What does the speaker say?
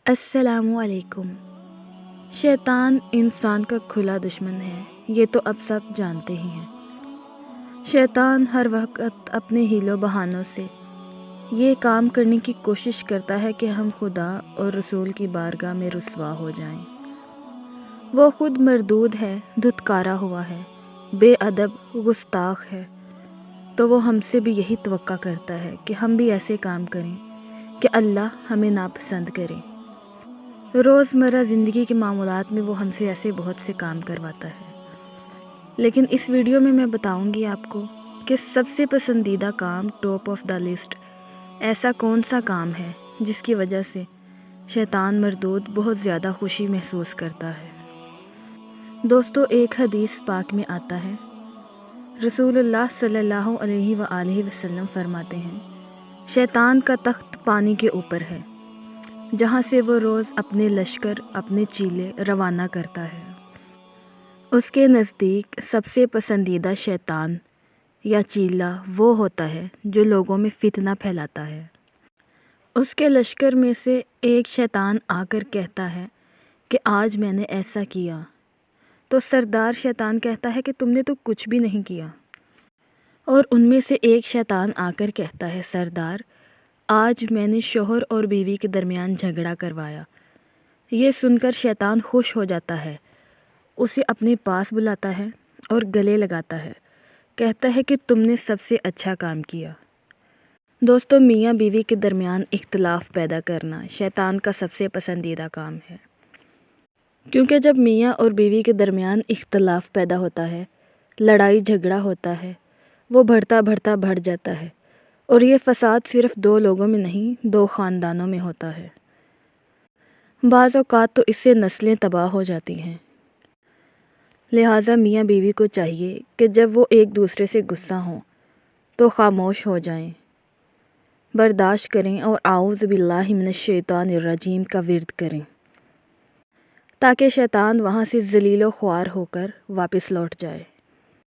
السلام علیکم۔ شیطان انسان کا کھلا دشمن ہے، یہ تو اب سب جانتے ہی ہیں۔ شیطان ہر وقت اپنے حیل و بہانوں سے یہ کام کرنے کی کوشش کرتا ہے کہ ہم خدا اور رسول کی بارگاہ میں رسوا ہو جائیں۔ وہ خود مردود ہے، دھتکارا ہوا ہے، بے ادب، گستاخ ہے، تو وہ ہم سے بھی یہی توقع کرتا ہے کہ ہم بھی ایسے کام کریں کہ اللہ ہمیں ناپسند کرے۔ روزمرہ زندگی کے معاملات میں وہ ہم سے ایسے بہت سے کام کرواتا ہے، لیکن اس ویڈیو میں بتاؤں گی آپ کو کہ سب سے پسندیدہ کام، ٹاپ آف دا لسٹ، ایسا کون سا کام ہے جس کی وجہ سے شیطان مردود بہت زیادہ خوشی محسوس کرتا ہے۔ دوستو، ایک حدیث پاک میں آتا ہے، رسول اللہ صلی اللہ علیہ وآلہ وسلم فرماتے ہیں، شیطان کا تخت پانی کے اوپر ہے، جہاں سے وہ روز اپنے لشکر، اپنے چیلے روانہ کرتا ہے۔ اس کے نزدیک سب سے پسندیدہ شیطان یا چیلا وہ ہوتا ہے جو لوگوں میں فتنہ پھیلاتا ہے۔ اس کے لشکر میں سے ایک شیطان آ کر کہتا ہے کہ آج میں نے ایسا کیا، تو سردار شیطان کہتا ہے کہ تم نے تو کچھ بھی نہیں کیا۔ اور ان میں سے ایک شیطان آ کر کہتا ہے، سردار آج میں نے شوہر اور بیوی کے درمیان جھگڑا کروایا۔ یہ سن کر شیطان خوش ہو جاتا ہے، اسے اپنے پاس بلاتا ہے اور گلے لگاتا ہے، کہتا ہے کہ تم نے سب سے اچھا کام کیا۔ دوستو، میاں بیوی کے درمیان اختلاف پیدا کرنا شیطان کا سب سے پسندیدہ کام ہے، کیونکہ جب میاں اور بیوی کے درمیان اختلاف پیدا ہوتا ہے، لڑائی جھگڑا ہوتا ہے، وہ بڑھتا بڑھ جاتا ہے، اور یہ فساد صرف دو لوگوں میں نہیں، دو خاندانوں میں ہوتا ہے۔ بعض اوقات تو اس سے نسلیں تباہ ہو جاتی ہیں۔ لہٰذا میاں بیوی کو چاہیے کہ جب وہ ایک دوسرے سے غصہ ہوں تو خاموش ہو جائیں، برداشت کریں اور اعوذ باللہ من الشیطان الرجیم کا ورد کریں، تاکہ شیطان وہاں سے ذلیل و خوار ہو کر واپس لوٹ جائے۔